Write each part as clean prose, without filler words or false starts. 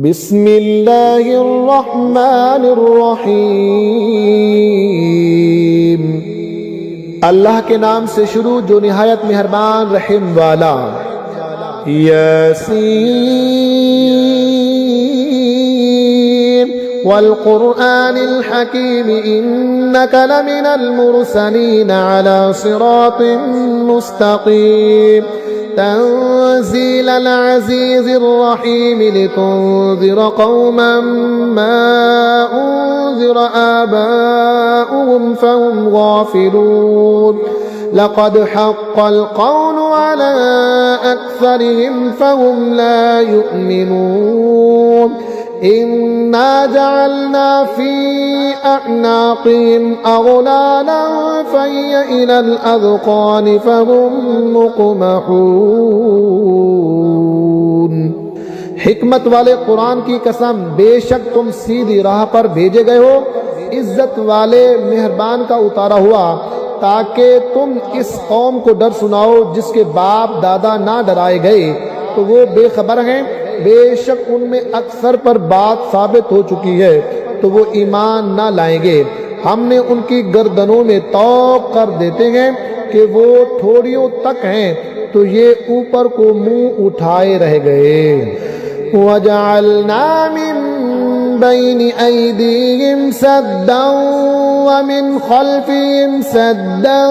बिस्मिल्लाहिर्रहमानिर्रहीम। अल्लाह के नाम से शुरू जो निहायत मेहरबान रहीम वाला। यासीन वल कुरआनिल हकीम इन्नका लमिनल मुरसलीन अला सिरातिन मुस्तकीम तंज़ीलल अज़ीज़िर रहीम लितुन्ज़िर क़ौमन मा उन्ज़िर आबाउहुम फहुम गाफ़िलून लक़द हक़्क़ल क़ौलु अला अक्सरिहिम फहुम ला युमिनून इन्ना जअलना फी अअनाक़िहिम अग़लालन फ़हिय इलल अज़क़ानि फ़हुम मुक़महून। हिकमत वाले कुरान की कसम, बेशक तुम सीधी राह पर भेजे गए हो, इज्जत वाले मेहरबान का उतारा हुआ, ताकि तुम इस कौम को डर सुनाओ जिसके बाप दादा ना डराए गए तो वो बेखबर हैं। बेशक उनमें अक्सर पर बात साबित हो चुकी है तो वो ईमान ना लाएंगे। हमने उनकी गर्दनों में तौक कर देते हैं कि वो ठोड़ियों तक हैं, तो ये ऊपर को मुंह उठाए रह गए। वजअलना मिन बैनि ऐदीहिम सद्दन व मिन खल्फिहिम सद्दन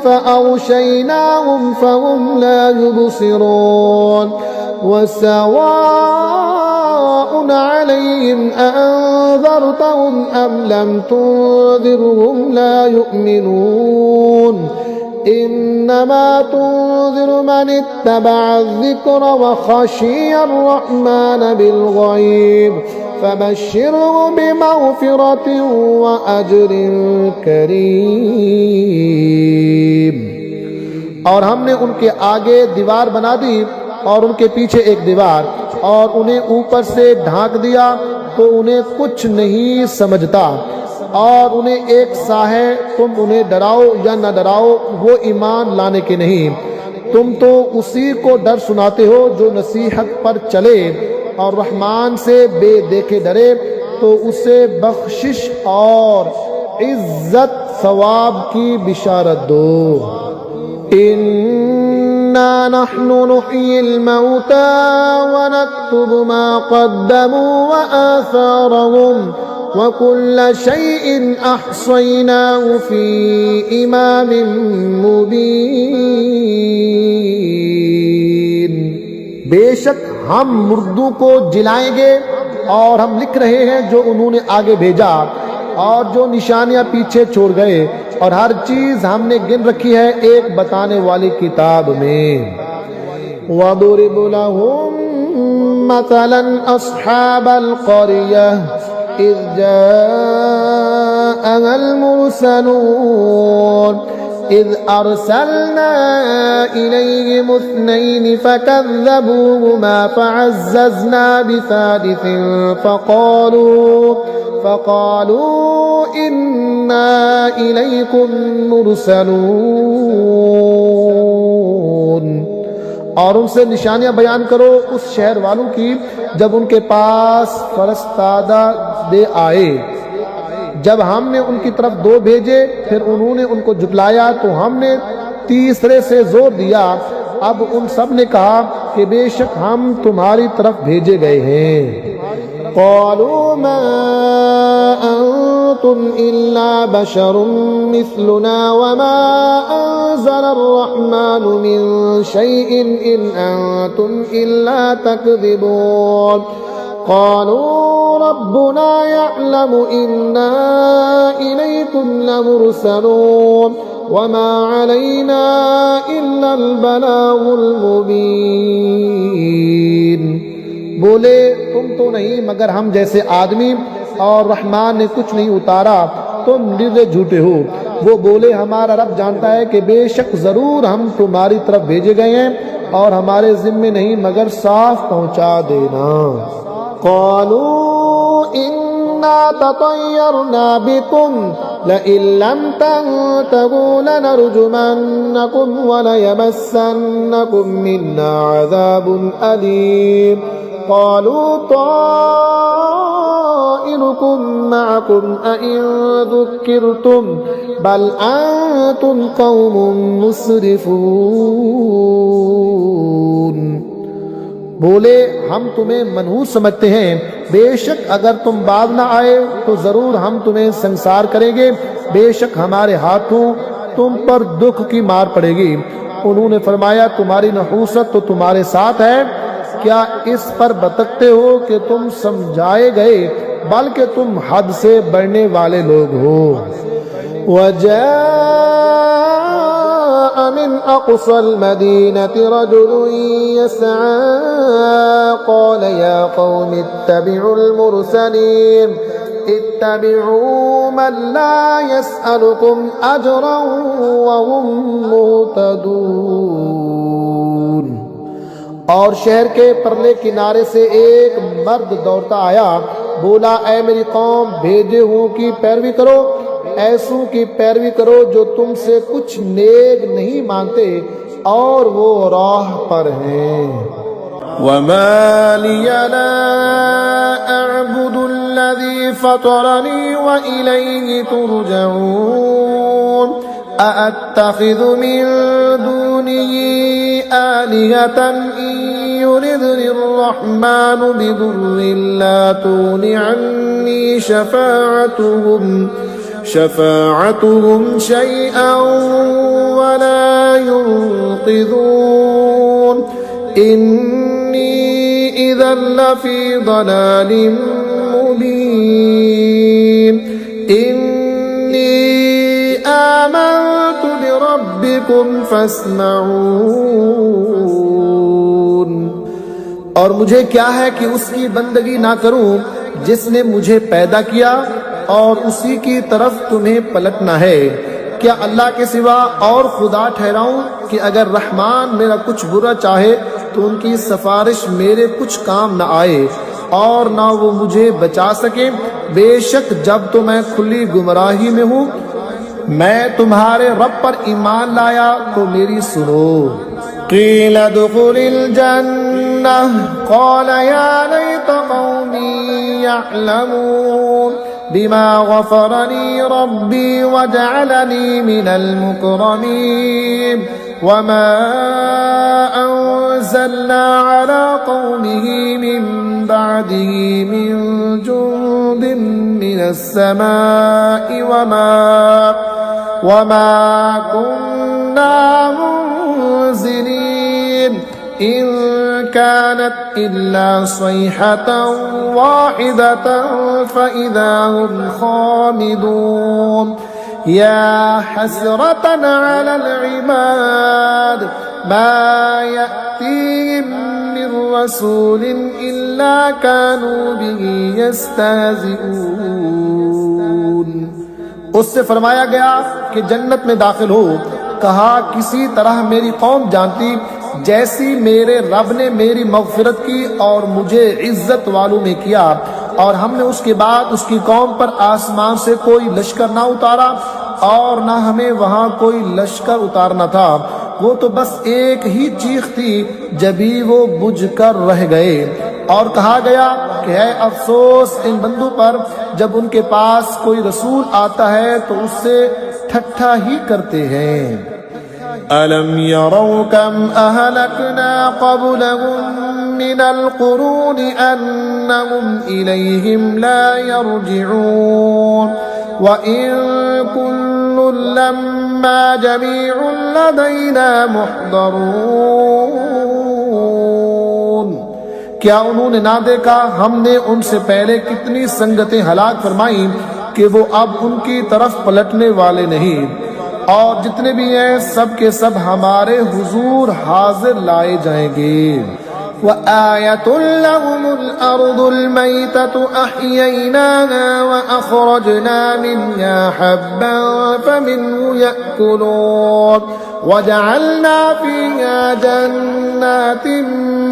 फअग़शयनाहुम फहुम ला युबसिरून वसवाउन अलैहिम अअन्ज़रतहुम अम लम तुन्ज़िरहुम ला युमिनून इन्नमा तुन्ज़िरु मन इत्तबअ अज़्ज़िक्र व ख़शिय अर्रहमान बिलग़ैब फबश्शिरहु बिमग़फ़िरतिन व अज्रिन करीम। और हमने उनके आगे दीवार बना दी और उनके पीछे एक दीवार, और उन्हें ऊपर से ढांक दिया तो उन्हें कुछ नहीं समझता, और उन्हें एक सा है, तुम उन्हें डराओ या न डराओ वो ईमान लाने के नहीं। तुम तो उसी को डर सुनाते हो जो नसीहत पर चले और रहमान से बेदेखे डरे, तो उसे बख्शिश और इज्जत सवाब की बिशारत दो। इन्ना नहनु नुह्यिल मौता व नक्तुबु मा क़द्दमू व आसारहुम व कुल्ल शैइन अहसयनाहु फी इमामिन मुबीन। बेशक हम मुर्दों को जिलाएंगे और हम लिख रहे हैं जो उन्होंने आगे भेजा और जो निशानियां पीछे छोड़ गए, और हर चीज हमने गिन रखी है एक बताने वाली किताब में। वदरिब लहुम मसलन अस्हाबल क़रियह इज़ जाअल मुरसलून इज़ अरसलना इलैहिम इस्नैन फकज़्ज़बूहुमा फअज़्ज़ज़ना बिसालिसिन फ़क़ालू इन्ना इलैकुम मुरसलून। और उनसे निशानियां बयान करो उस शहर वालों की जब उनके पास फरस्तादा दे आए। जब हमने उनकी तरफ दो भेजे फिर उन्होंने उनको झुटलाया तो हमने तीसरे से जोर दिया। अब उन सब ने कहा कि बेशक हम तुम्हारी तरफ भेजे गए हैं। क़ालू मा अंतुम इल्ला बशरुम मिस्लुना व मा अंज़लर्रहमानु मिन शैइन इन अंतुम इल्ला तकज़िबून। क़ालू रब्बुना यअलमु इन्ना इलैकुम लमुरसलून व मा अलैना इल्लल बलागुल मुबीन। बोले तुम तो नहीं मगर हम जैसे आदमी, और रहमान ने कुछ नहीं उतारा, तुम निर्दय झूठे हो। वो बोले हमारा रब जानता है कि बेशक जरूर हम तुम्हारी तरफ भेजे गए हैं और हमारे जिम्मे नहीं मगर साफ पहुंचा देना। क़ालू इन्ना ततय्यरना बिकुम लइन लम तंतहू लनरजुमन्नकुम व लयमस्सन्नकुम मिन्ना अज़ाबुन अलीम। क़ालू ताइरुकुम मअकुम अइन ज़ुक्किरतुम बल अंतुम क़ौमुम मुस्रिफून। बोले हम तुम्हें मनहूस समझते हैं, बेशक अगर तुम बाज ना आए तो जरूर हम तुम्हें संसार करेंगे, बेशक हमारे हाथों तुम पर दुख की मार पड़ेगी। उन्होंने फरमाया तुम्हारी नहूसत तो तुम्हारे साथ है, क्या इस पर बतकते हो कि तुम समझाए गए, बल्कि तुम हद से बढ़ने वाले लोग हो। वजाअ मिन अक़सल मदीनति रजुलुन यसआ क़ाल या क़ौम इत्तबिउल मुरसलीन इत्तबिउ मन ला यसअलुकुम अजरन व हुम मुहतदून। और शहर के परले किनारे से एक मर्द दौड़ता आया, बोला ऐ मेरी कौम, भेजे हूँ की पैरवी करो, ऐसों की पैरवी करो जो तुमसे कुछ नेक नहीं मांगते और वो राह पर हैं। वमा लिया ला अअबुदुल्लज़ी फ़तरनी व इलैहि तुरजऊन अअत्तख़िज़ु मिन दूनिही आलिहतन इन युरिदनिर्रहमानु बिदुर्रिन ला तुग़नि अन्नी शफ़ाअतुहुम शैअन वला युन्क़िज़ून इन्नी इज़न लफ़ी ज़लालिम मुबीन इन्नी आमनतु बिरब्बिकुम फ़स्मऊन। और मुझे क्या है कि उसकी बंदगी ना करूं जिसने मुझे पैदा किया और उसी की तरफ तुम्हें पलटना है। क्या अल्लाह के सिवा और खुदा ठहराऊं कि अगर रहमान मेरा कुछ बुरा चाहे तो उनकी सिफारिश मेरे कुछ काम न आए और ना वो मुझे बचा सके। बेशक जब तो मैं खुली गुमराही में हूँ, मैं तुम्हारे रब पर ईमान लाया तो मेरी सुनो। क़ील दुख़ुलिल जन्नह क़ाल या लैत क़ौमी यअलमून बिमा ग़फ़रनी रब्बी वजअलनी मिनल मुकरमीन वमा अंज़लना अला क़ौमिही मिन बअदिही मिन जुंदिन मिनस समाई वमा कुन्ना मुंज़िलीन इन कानत इल्ला सयहतन वाहिदतन फ़इज़ा हुम ख़ामिदून या हसरतन अलल इबाद मा यअतीहिम मिन रसूलिन इल्ला कानू बिही यस्तहज़िऊन। उससे फरमाया गया कि जन्नत में दाखिल हो। कहा किसी तरह मेरी कौम जानती जैसी मेरे रब ने मेरी मग़फ़िरत की और मुझे इज्जत वालों में किया, और हमने उसके बाद उसकी कौम पर आसमान से कोई लश्कर ना उतारा और ना हमें वहां कोई लश्कर उतारना था। वो तो बस एक ही चीख थी जभी वो बुझ कर रह गए। और कहा गया कि है अफसोस इन बंदों पर जब उनके पास कोई रसूल आता है तो उससे ठट्ठा ही करते हैं। अलम यरौ कम अहलकना क़ब्लहुम मिनल क़ुरूनि अन्नहुम इलैहिम ला यरजिऊन व इन कुल्लुन लम्मा जमीउन लदैना मुहदरून। क्या उन्होंने ना देखा हमने उनसे पहले कितनी संगतें हलाक फरमाई कि वो अब उनकी तरफ पलटने वाले नहीं, और जितने भी हैं सब के सब हमारे हुजूर हाजिर लाए जाएंगे। व आयतुल लहुमुल अर्दुल मैततु अह्यैनाहा व अखरजना मिन्हा हब्बन फमिन्हु यअकुलून वजअलना फीहा जन्नातिन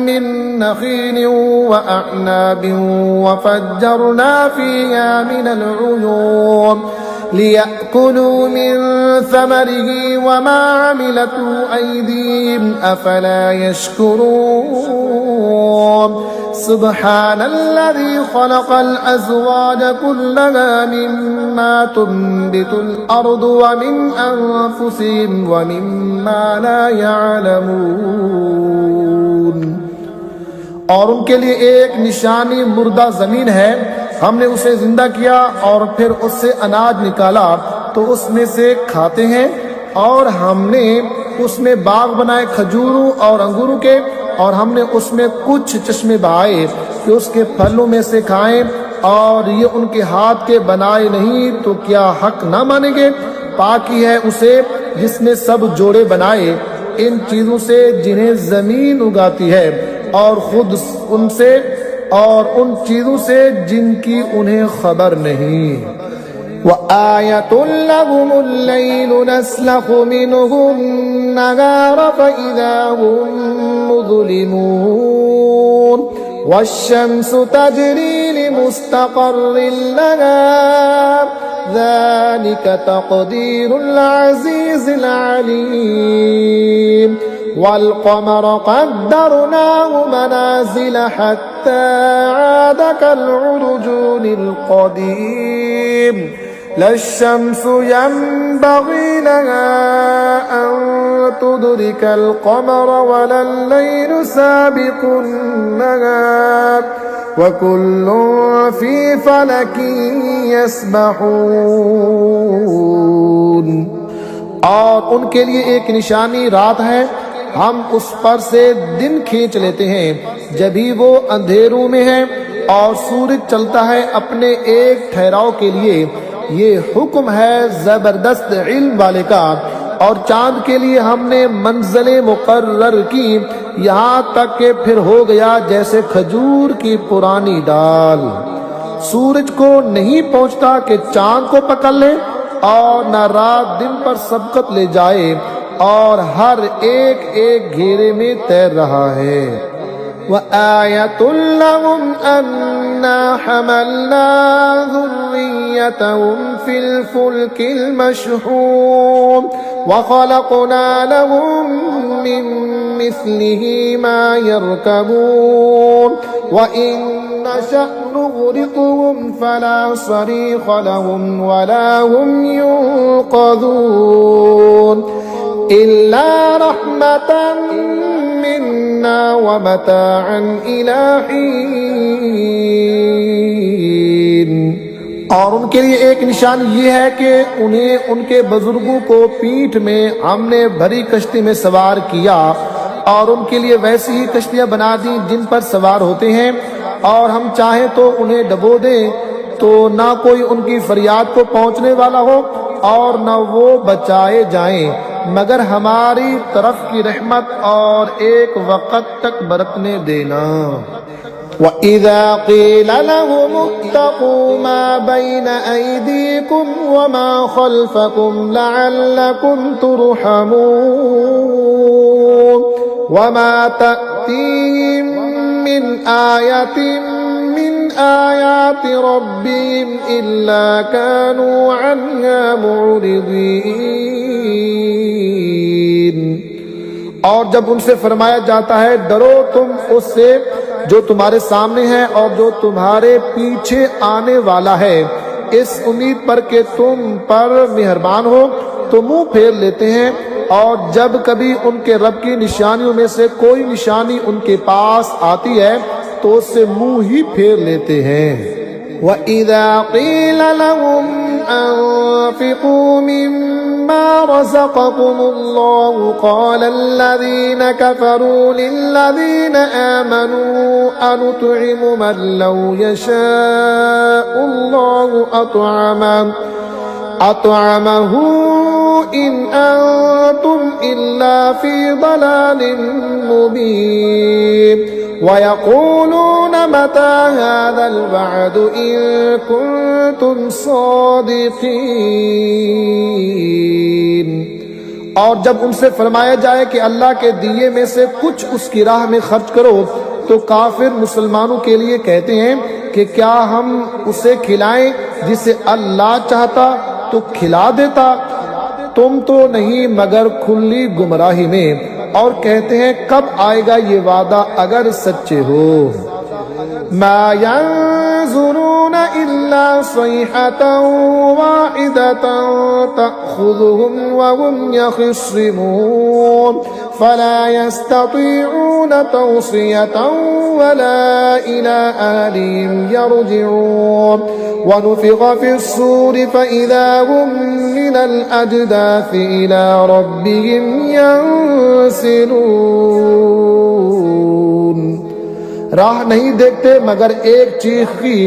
मिन नखील व अअनाबिन वफज्जरना फीहा मिनल उयून लियअकुलू मिन समरिही वमा अमिलतहु अयदीहिम अफला यशकुरून सुब्हानल्लज़ी खलक़ल अज़वाज कुल्लहा मिम्मा तुंबितुल अर्दु व मिन अनफुसिहिम व मिम्मा ला यअलमून। और उनके लिए एक निशानी मुर्दा जमीन है, हमने उसे जिंदा किया और फिर उससे अनाज निकाला तो उसमें से खाते हैं, और हमने उसमें बाग बनाए खजूरों और अंगूरों के, और हमने उसमें कुछ चश्मे बहाए कि उसके फलों में से खाएं, और ये उनके हाथ के बनाए नहीं तो क्या हक ना मानेंगे। पाकी है उसे जिसने सब जोड़े बनाए इन चीजों से जिन्हें जमीन उगाती है, और खुद उनसे और उन चीजों से जिनकी उन्हें खबर नहीं। वआयतुल लहुमुल लैलु नस्लखु मिन्हुन नहार फइज़ा हुम मुज़लिमून वश्शम्सु तजरी लिमुस्तक़र्रिन लहा ज़ालिका तक़दीरुल अज़ीज़िल अलीम वल्क़मर क़द्दरनाहु मनाज़िल हत्ता आद कल्उरजुनिल क़दीम लश्शम्सु यंबग़ी लहा अन तुदरिकल क़मर वलल लैलु साबिक़ुन नहार वकुल्लुन फ़ी फ़लकिन यस्बहून। और उनके लिए एक निशानी रात है, हम उस पर से दिन खींच लेते हैं जब भी वो अंधेरों में है, और सूरज चलता है अपने एक ठहराव के लिए। ये हुक्म है जबरदस्त इल्म वाले का। और चांद के लिए हमने मंज़िलें मुकर्रर की, यहाँ तक के फिर हो गया जैसे खजूर की पुरानी डाल। सूरज को नहीं पहुँचता कि चांद को पकड़ ले, और न रात दिन पर सबकत ले जाए, और हर एक एक घेरे में तैर रहा है। वआयतुल लहुम अन्ना हमलना ज़ुर्रियतहुम फिल फुल्किल मशहून व खलक़ना लहुम मिन मिस्लिही मा यरकबून व इन नशअ नुग़रिक़हुम फला सरीख़ लहुम वला हुम युन्क़ज़ून इल्ला रहमतन मिन्ना व मताअन इला हीन। और उनके लिए एक निशान ये है कि उन्हें उनके बुजुर्गों को पीठ में हमने भरी कश्ती में सवार किया, और उनके लिए वैसी ही कश्तियां बना दी जिन पर सवार होते हैं, और हम चाहें तो उन्हें डबो दें तो ना कोई उनकी फरियाद को पहुंचने वाला हो और न वो बचाए जाएं, मगर हमारी तरफ की रहमत और एक वक़्त तक बरतने देना। वइज़ा क़ील लहुम इत्तक़ू मा बैन अयदीकुम व मा खल्फकुम लअल्लकुम तुरहमून वमा तअतीहिम मिन आयतिन मिन आयाति रब्बिहिम इल्ला कानू अन्हा मुअरिदीन। और जब उनसे फरमाया जाता है डरो तुम उससे जो तुम्हारे सामने है और जो तुम्हारे पीछे आने वाला है, इस उम्मीद पर कि तुम पर मेहरबान हो, तो मुंह फेर लेते हैं, और जब कभी उनके रब की निशानियों में से कोई निशानी उनके पास आती है तो उससे मुंह ही फेर लेते हैं। वइज़ा क़ील लहुम अनफ़िक़ू मिम्मा रज़क़कुमुल्लाहु क़ालल्लज़ीन कफ़रू लिल्लज़ीन आमनू अनुत'iमु मन लौ यशाअुल्लाहु अत'अमहु इन अंतुम इल्ला फ़ी ज़लालिन मुबीन वयक़ूलून मता हाज़ल वअदु इन कुन्तुम सादिक़ीन। और जब उनसे फरमाया जाए कि अल्लाह के दिए में से कुछ उसकी राह में खर्च करो, तो काफिर मुसलमानों के लिए कहते हैं कि क्या हम उसे खिलाएं जिसे अल्लाह चाहता तो खिला देता, तुम तो नहीं मगर खुली गुमराही में। और कहते हैं कब आएगा ये वादा अगर सच्चे हो। मा यंज़ुरून इल्ला सयहतन वाहिदतन तअख़ुज़ुहुम वहुम यख़िस्सिमून फला यस्ततीऊन तौसियतन वला इला अहलिहिम यरजिऊन वनुफ़िख़ फ़िस्सूरि फ़इज़ा हुम मिनल अजदाथि इला रब्बिहिम यंसिलून। राह नहीं देखते मगर एक चीख की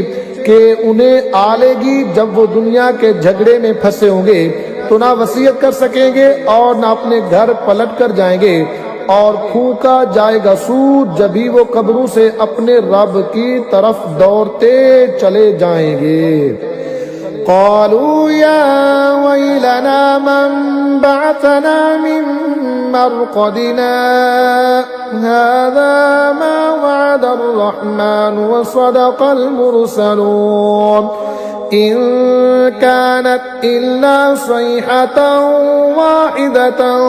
कि उन्हें आलेगी जब वो दुनिया के झगड़े में फंसे होंगे, तो ना वसीयत कर सकेंगे और ना अपने घर पलट कर जाएंगे, और फूंका जाएगा सूर जब भी वो कब्रों से अपने रब की तरफ दौड़ते चले जाएंगे। क़ालू या वैलना मन बअसना मिन मरक़दिना हाज़ा मा वअदर रहमान व सदक़ल मुरसलून इन कानत इल्ला सयहतन वाहिदतन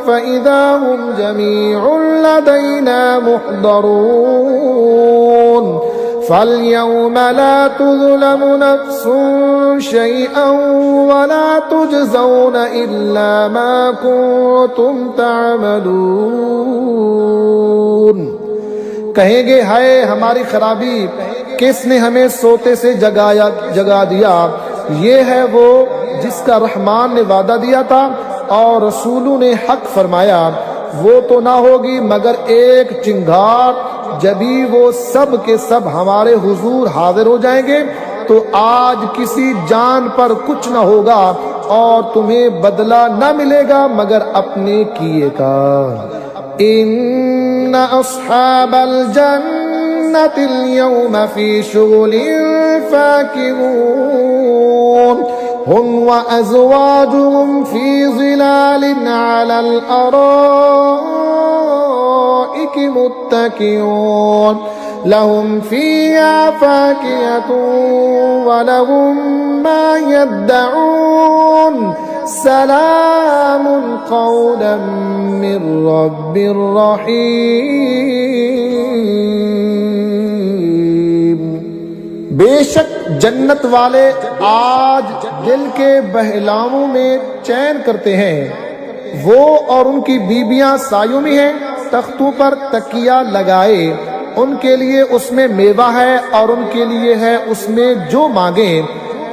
फ़इज़ा हुम जमीउन लदैना मुहदरून फल्यौम ला तुज़लमु नफ्सुन शैअन वला तुजज़ौन इल्ला मा कुन्तुम तअमलून। कहेंगे हाय हमारी खराबी, किसने हमें सोते से जगा दिया। ये है वो जिसका रहमान ने वादा दिया था और रसूलों ने हक फरमाया। वो तो ना होगी मगर एक चिंगार, जभी वो सब के सब हमारे हुजूर हाजिर हो जाएंगे, तो आज किसी जान पर कुछ न होगा और तुम्हें बदला न मिलेगा मगर अपने किए का। इन्ना अस्हाबल जन्नतिल यौमा फी शुग़लिन फाकिहून हुम व अज़वाजुहुम फी ज़िलालिन अलल अराइकि मुत्तकिऊन लहुम फ़ीहा फ़ाकिहतुन व लहुम मा यद्दऊन सलामुन क़ौलन मिर रब्बिर रहीम। बेशक जन्नत वाले आज दिल के बहलावों में चैन करते हैं। वो और उनकी बीबियां सायों में हैं, तख्तों पर तकिया लगाए। उनके लिए उसमें मेवा है और उनके लिए है उसमें जो मांगे।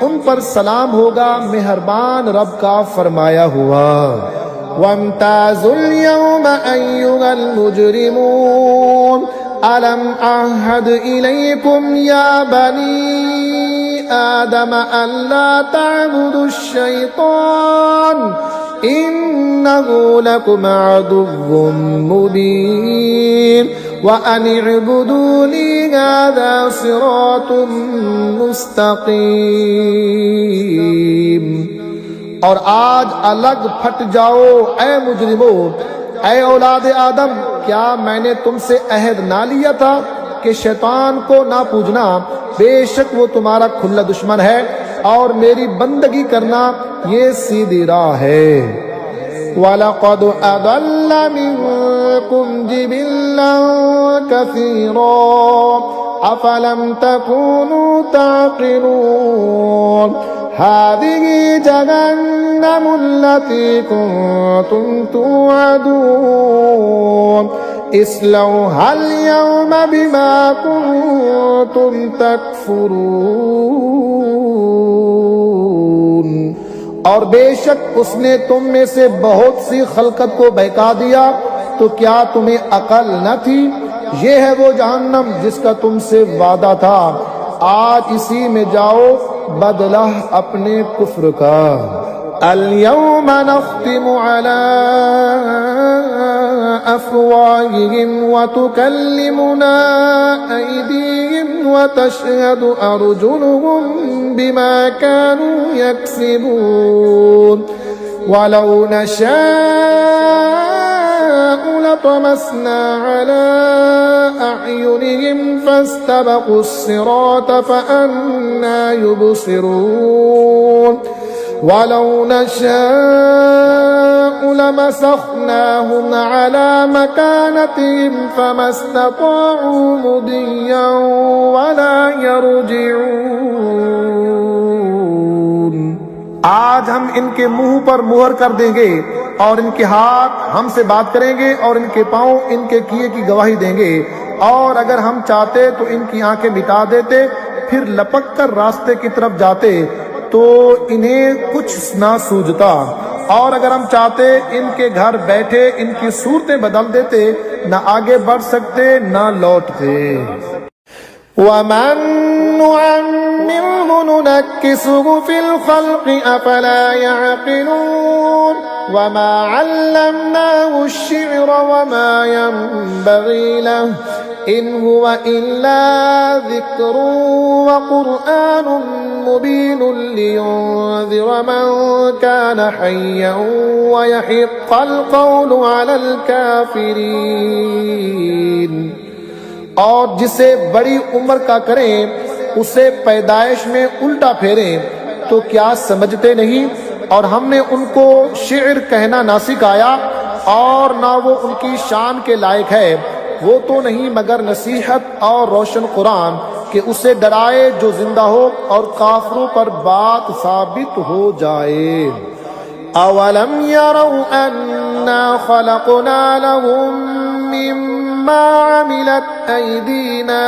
उन पर सलाम होगा मेहरबान रब का फरमाया हुआ। वम्ताजुल यौमा अय्युहल मुजरिमून अलम अहद इलैकुम या बनी आदम अल्ला तअबुदुश शैतान इन्नहु लकुम अदुव्वुम मुबीन व अन इअ्बुदूनी हाज़ा सिरातुम मुस्तक़ीम। और आज अलग फट जाओ ऐ मुजरिमो, ऐ औलाद आदम, क्या मैंने तुमसे अहद ना लिया था कि शैतान को ना पूजना। बेशक वो तुम्हारा खुला दुश्मन है और मेरी बंदगी करना ये सीधी राह है। वलक़द अदल्ल मिनकुम जिबिल्लन कसीरा अफलम तकूनू ताक़िलून हाज़िही जहन्नम अल्लती कुन्तुम तुअदून इस्लौहल यौमा बिमा कुन्तुम तकफुरून। और बेशक उसने तुम में से बहुत सी खलकत को बहका दिया, तो क्या तुम्हें अकल न थी। ये है वो जहन्नम जिसका तुमसे वादा था, आज इसी में जाओ बदला अपने कुफ्र का। अल-यौमा नख्तिमु अला अफ़वाहिहिम व तुकल्लिमुना अयदीहिम व तशहदु अर्जुलुहुम बिमा कानू यक्सिबून वलौ नशाअ लतमस्ना अला अअयुनिहिम फस्तबकुस्सिरात फअन्ना युबसिरून वलौ नशाअ लमसखनाहुम अला मकानतिहिम फमस्तताअू मुदिय्या वला यरजिऊन। आज हम इनके मुंह पर मुहर कर देंगे और इनके हाथ हमसे बात करेंगे और इनके पांव इनके किए की गवाही देंगे, और अगर हम चाहते तो इनकी आंखें मिटा देते, फिर लपक कर रास्ते की तरफ जाते तो इन्हें कुछ ना सूझता, और अगर हम चाहते इनके घर बैठे इनकी सूरतें बदल देते, न आगे बढ़ सकते न लौटते। वमन नुअम्मिरहु नुनक्किसहु फिल खल्क़ि अफला यअक़िलून वमा अल्लमनाहु अश्शि'र वमा यंबग़ी लहु इन हुवा इल्ला ज़िक्रुन व क़ुरआनुन मुबीनुन लियुनज़िर मन कान हय्यन व यहिक़्क़ल क़ौलु अलल काफ़िरीन। और जिसे बड़ी उम्र का करें उसे पैदाइश में उल्टा फेरें, तो क्या समझते नहीं? और हमने उनको शेर कहना ना सिखाया और ना वो उनकी शान के लायक है, वो तो नहीं मगर नसीहत और रोशन कुरान कि उसे डराए जो जिंदा हो और काफिरों पर बात साबित हो जाए। अवलम यरौ अन्ना खलक़ना लहुम मिम्मा अमिलत ऐदीना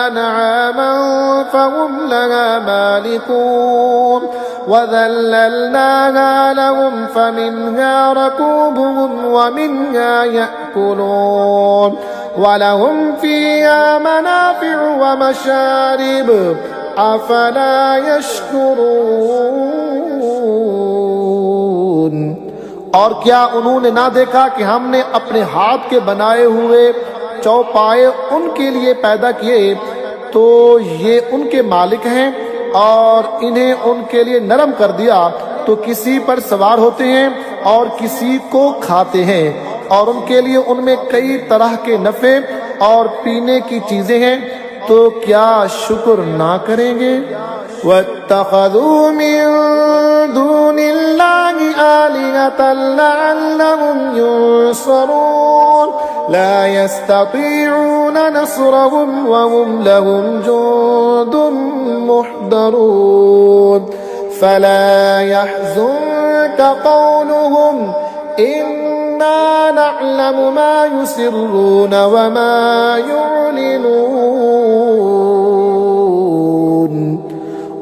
अनआमन फहुम लहा मालिकून वज़ल्ललनाहा लहुम फमिन्हा रकूबुहुम वमिन्हा यअकुलून वलहुम फीहा मनाफ़िअु वमशारिब अफला यशकुरून। और क्या उन्होंने ना देखा कि हमने अपने हाथ के बनाए हुए चौपाए उनके लिए पैदा किए, तो ये उनके मालिक हैं और इन्हें उनके लिए नरम कर दिया, तो किसी पर सवार होते हैं और किसी को खाते हैं, और उनके लिए उनमें कई तरह के नफे और पीने की चीजें हैं, तो क्या शुक्र ना करेंगे? वत्तखज़ू मिन दूनिल्लाहि आलिहतन लअल्लहुम युंसरून ला यस्ततीऊन नस्रहुम वहुम लहुम जुंदुन मुहदरून फला यहज़ुनका क़ौलुहुम इन्ना नअलमु मा युसिर्रून वमा युअलिनून।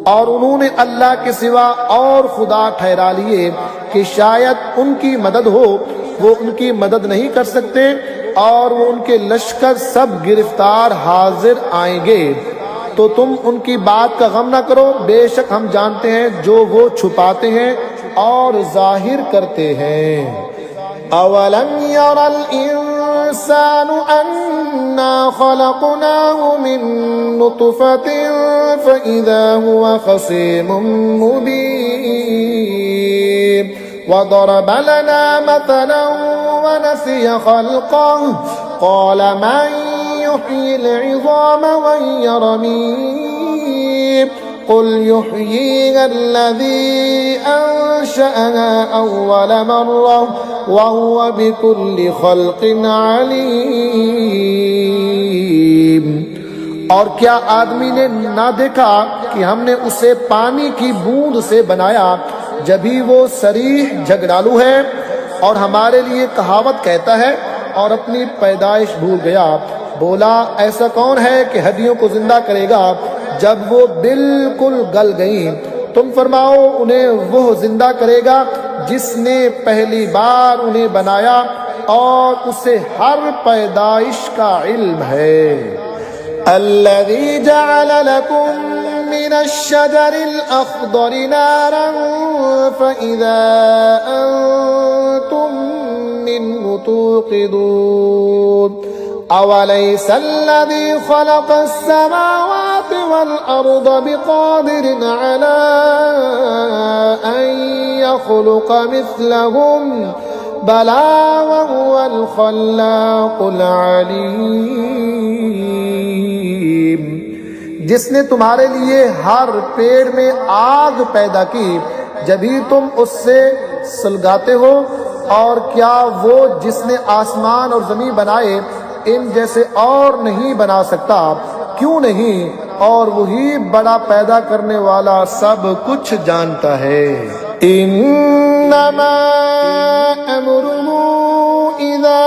और उन्होंने अल्लाह के सिवा और खुदा ठहरा लिए कि शायद उनकी मदद हो, वो उनकी मदद नहीं कर सकते, और वो उनके लश्कर सब गिरफ्तार हाजिर आएंगे। तो तुम उनकी बात का गम न करो, बेशक हम जानते हैं जो वो छुपाते हैं और जाहिर करते हैं। अवलम यरल इंसानु अन्ना खलक़नाहु मिन नुतफ़तिन फ़इज़ा हुवा ख़सीमुम मुबीन वदरब लना मथलन वनसिय ख़ल्क़हु क़ाल मन युह्यिल इज़ाम वहिय रमीम क़ुल युह्यीहा अल्लज़ी अंशअहा अव्वल मर्रह वहुवा बिकुल्लि ख़ल्क़िन अलीम। और क्या आदमी ने ना देखा कि हमने उसे पानी की बूंद से बनाया, जभी वो सरीह झगड़ालू है और हमारे लिए कहावत कहता है और अपनी पैदाइश भूल गया। बोला, ऐसा कौन है कि हड्डियों को जिंदा करेगा जब वो बिल्कुल गल गई? तुम फरमाओ, उन्हें वो जिंदा करेगा जिसने पहली बार उन्हें बनाया और उसे हर पैदाइश का इल्म है। अल्लज़ी जअल लकुम मिनश्शजरिल अख़्दरि नारन फ़इज़ा अंतुम मिन्हु तूक़िदून अवलैसा अल्लज़ी ख़लक़स समावाति वल अर्द बिक़ादिरिन अला अन यख़्लुक़ मिस्लहुम बला वहुवल खल्लाक़ुल अलीम। जिसने तुम्हारे लिए हर पेड़ में आग पैदा की, जभी तुम उससे सुलगाते हो, और क्या वो जिसने आसमान और जमीन बनाए इन जैसे और नहीं बना सकता? क्यों नहीं? और वही बड़ा पैदा करने वाला सब कुछ जानता है। इन्नमा अम्रुहु इज़ा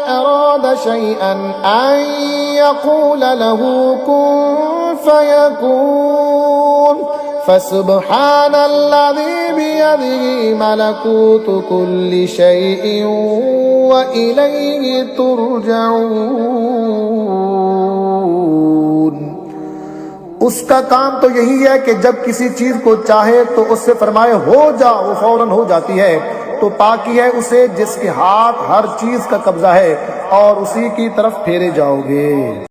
अरादा शैअन अन यक़ूल लहू कुन फयकून फसुब्हानल्लज़ी बियदिही मलकूतु कुल्लि शैइन व इलैहि तुरजऊन। उसका काम तो यही है कि जब किसी चीज को चाहे तो उससे फरमाए हो जा, वो फौरन हो जाती है। तो पाकी है उसे जिसके हाथ हर चीज का कब्जा है, और उसी की तरफ फेरे जाओगे।